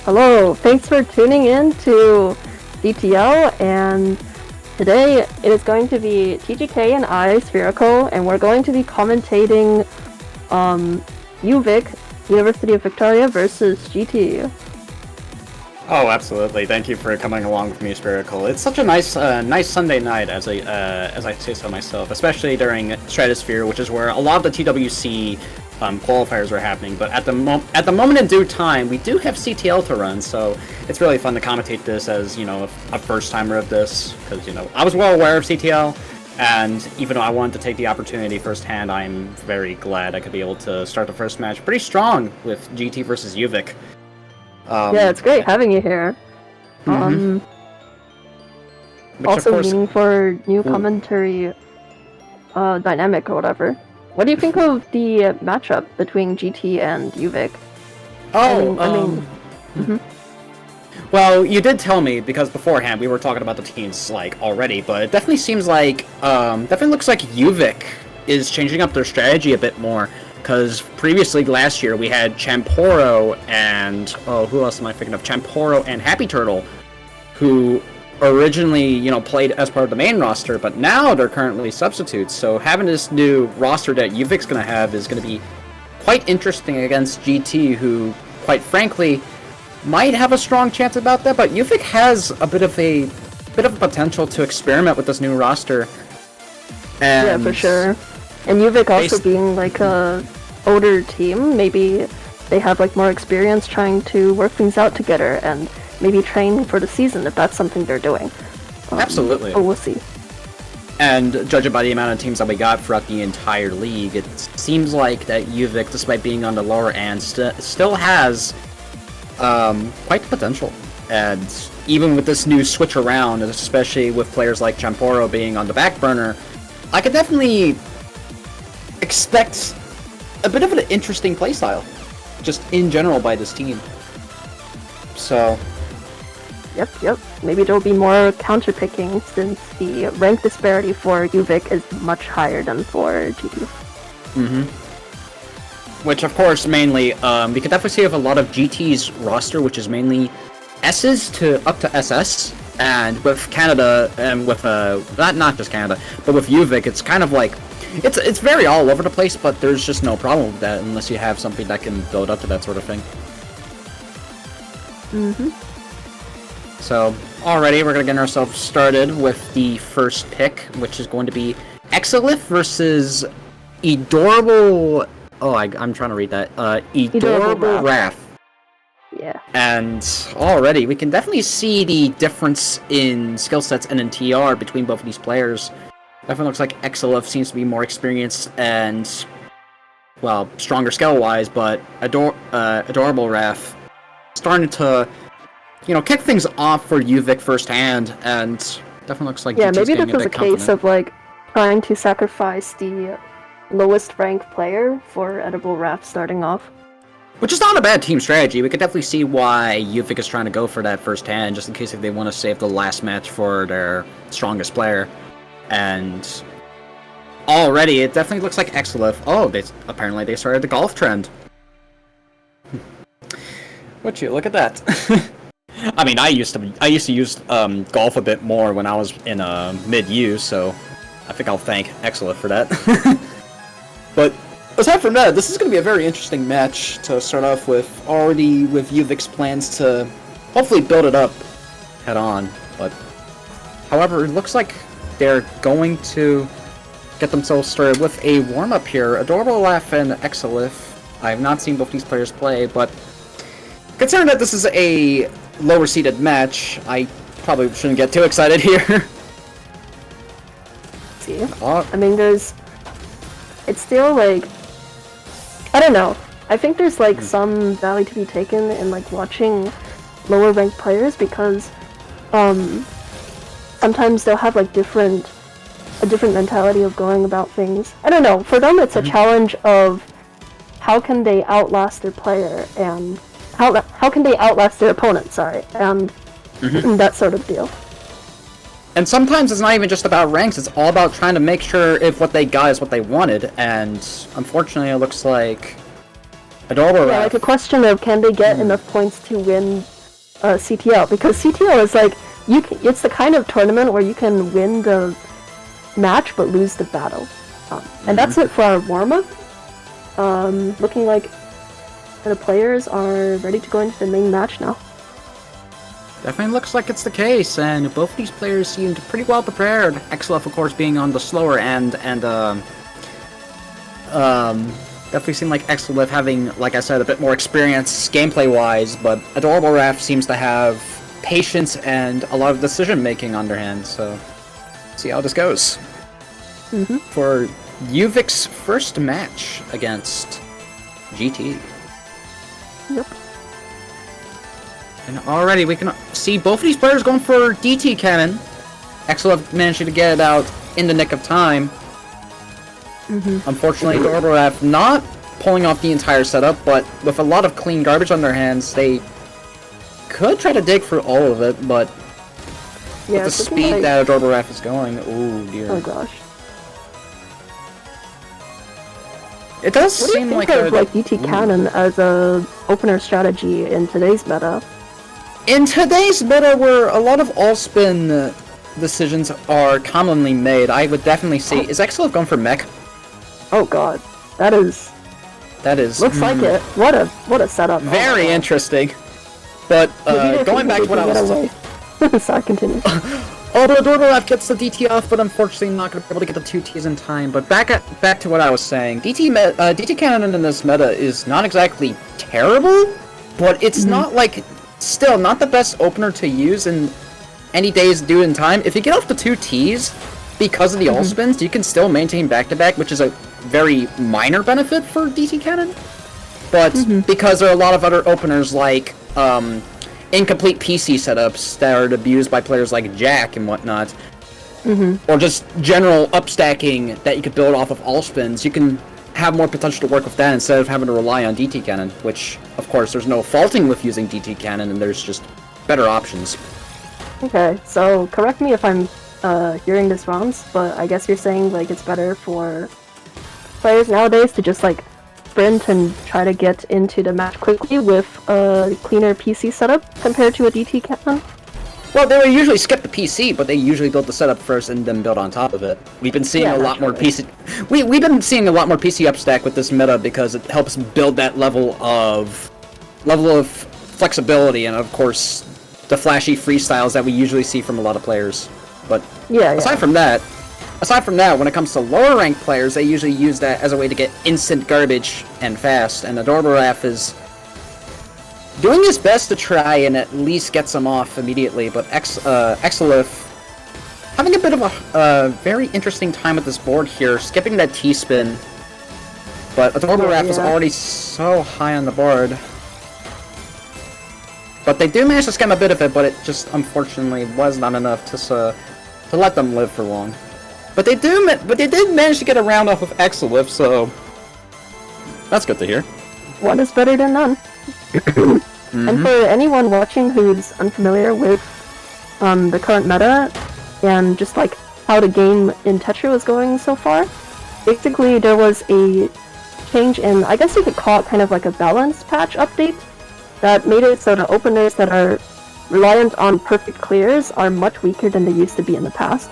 Hello, thanks for tuning in to DTL, and today it is going to be TGK and I, Spherical, and we're going to be commentating Uvic, University of Victoria versus GT. Oh, absolutely. Thank you for coming along with me, Spherical. It's such a nice Sunday night, as I say so myself, especially during Stratosphere, which is where a lot of the TWC qualifiers are happening. But at the moment in due time, we do have CTL to run, so it's really fun to commentate this as a first timer of this, because I was well aware of CTL, and even though I wanted to take the opportunity firsthand, I'm very glad I could be able to start the first match pretty strong with GT versus Uvic. Yeah, it's great having you here. Also meaning for new commentary dynamic or whatever. What do you think of the matchup between GT and Uvic? Well, you did tell me, because beforehand we were talking about the teams already, but it definitely seems like definitely looks like Uvic is changing up their strategy a bit more. Because previously, last year, we had Champoro and... Oh, who else am I thinking of? Champoro and Happy Turtle, who originally, played as part of the main roster, but now they're currently substitutes. So having this new roster that Uvic's going to have is going to be quite interesting against GT, who, quite frankly, might have a strong chance about that. But Uvic has a bit of a potential to experiment with this new roster. And yeah, for sure. And Uvic also being a older team, maybe they have more experience trying to work things out together and maybe train for the season if that's something they're doing. Absolutely. But we'll see. And judging by the amount of teams that we got throughout the entire league, it seems like that Uvic, despite being on the lower end, still has quite the potential. And even with this new switch around, especially with players like Champoro being on the back burner, I could definitely expect a bit of an interesting playstyle, just in general, by this team. So... Yep. Maybe there'll be more counter-picking, since the rank disparity for Uvic is much higher than for GT. Which, of course, mainly, we could definitely see of a lot of GT's roster, which is mainly S's to up to SS, and with Canada, and with, not just Canada, but with Uvic, it's kind of it's very all over the place, but there's just no problem with that unless you have something that can build up to that sort of thing. So, already we're going to get ourselves started with the first pick, which is going to be Exilith versus Adorable... Oh, I'm trying to read that. Adorable Wrath. Yeah. And already, we can definitely see the difference in skill sets and in TR between both of these players. Definitely looks like Exilith seems to be more experienced and, well, stronger skill-wise, but Adorable Wrath starting to, kick things off for Uvic firsthand, and definitely looks like yeah, GT's maybe this getting was a confident. case of trying to sacrifice the lowest ranked player for Edible Wrath starting off. Which is not a bad team strategy. We could definitely see why Uvic is trying to go for that firsthand, just in case if they want to save the last match for their strongest player. And already, it definitely looks like Exilith. Oh, apparently they started the golf trend. Would you look at that? I mean, I used to use golf a bit more when I was in mid-U, so I think I'll thank Exilith for that. But aside from that, this is going to be a very interesting match to start off with. Already with Uvic's plans to hopefully build it up head on, but however, it looks like they're going to get themselves started with a warm-up here. Adorable Laugh and Exilith. I have not seen both these players play, but considering that this is a lower-seeded match, I probably shouldn't get too excited here. See? I mean, it's still, I don't know. I think there's, some value to be taken in, watching lower-ranked players, because, sometimes they'll have, a different mentality of going about things. I don't know. For them, it's a challenge of how can they outlast their player, and how can they outlast their opponent, and that sort of deal. And sometimes it's not even just about ranks, it's all about trying to make sure if what they got is what they wanted, and unfortunately it looks like Adorable Yeah, like a question of can they get enough points to win CTO, because CTO is like it's the kind of tournament where you can win the match but lose the battle, and that's it for our warm up. Looking like the players are ready to go into the main match now. Definitely looks like it's the case, and both of these players seemed pretty well prepared. XLF, of course, being on the slower end, and definitely seemed like XLF having, like I said, a bit more experience gameplay-wise, but Adorable Raph seems to have patience and a lot of decision-making on their hands, so see how this goes. For Uvic's first match against GT. Yep. And already we can see both of these players going for DT cannon. XLF managed to get it out in the nick of time. Unfortunately, Dorboraf not pulling off the entire setup, but with a lot of clean garbage on their hands, they could try to dig for all of it, but with the speed that Dorboraf is going, oh dear. Oh gosh. It does seem like DT cannon as a opener strategy in today's meta. In today's meta, where a lot of all-spin decisions are commonly made, I would definitely say, is XLF going for mech? Oh god, that is. Looks like it. What a setup. Very interesting. But going back to what I was. Sorry, continue. Although Dorboraf gets the DT off, but unfortunately not going to be able to get the 2 Ts in time. But back to what I was saying. DT cannon in this meta is not exactly terrible, but it's not like still not the best opener to use in any days due in time. If you get off the 2 Ts because of the all spins, you can still maintain back-to-back, which is a very minor benefit for DT cannon. But because there are a lot of other openers like incomplete PC setups that are abused by players like Jack and whatnot, or just general upstacking that you could build off of all spins, you can have more potential to work with that instead of having to rely on DT cannon, which, of course, there's no faulting with using DT cannon, and there's just better options. Okay, so correct me if I'm hearing this wrong, but I guess you're saying like it's better for players nowadays to just like sprint and try to get into the match quickly with a cleaner PC setup compared to a DT cannon? Well, they would usually skip the PC, but they usually build the setup first and then build on top of it. We've been seeing a lot more PC. We've been seeing a lot more PC upstack with this meta because it helps build that level of flexibility and, of course, the flashy freestyles that we usually see from a lot of players. But aside from that, when it comes to lower ranked players, they usually use that as a way to get instant garbage and fast. And Adorboraf is doing his best to try and at least get some off immediately, but XLF having a bit of a very interesting time with this board here, skipping that T-spin. But Adorboraf is already so high on the board. But they do manage to scam a bit of it, but it just unfortunately was not enough to let them live for long. But they did manage to get a round off of XLF, so that's good to hear. One is better than none. And for anyone watching who's unfamiliar with the current meta and just like how the game in Tetris is going so far, basically there was a change in, I guess you could call it kind of like a balance patch update that made it so the openers that are reliant on perfect clears are much weaker than they used to be in the past.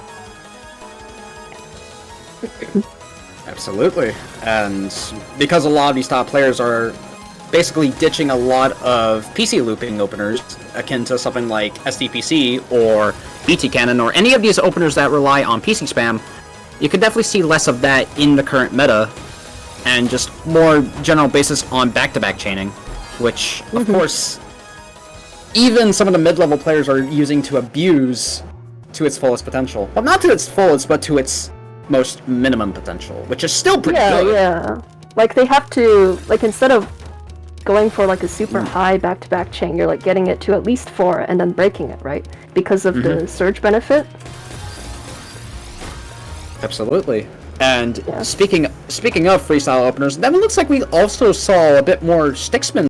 Absolutely. And because a lot of these top players are basically ditching a lot of PC looping openers, akin to something like SDPC or BT Cannon or any of these openers that rely on PC spam, you can definitely see less of that in the current meta, and just more general basis on back-to-back chaining, which, of course, even some of the mid-level players are using to abuse to its fullest potential. Well, not to its fullest, but to its most minimum potential, which is still pretty good. Yeah. Like, they have to, like, instead of going for, like, a super high back-to-back chain, you're, like, getting it to at least 4 and then breaking it, right? Because of the surge benefit. Absolutely. And speaking of freestyle openers, then it looks like we also saw a bit more stickspin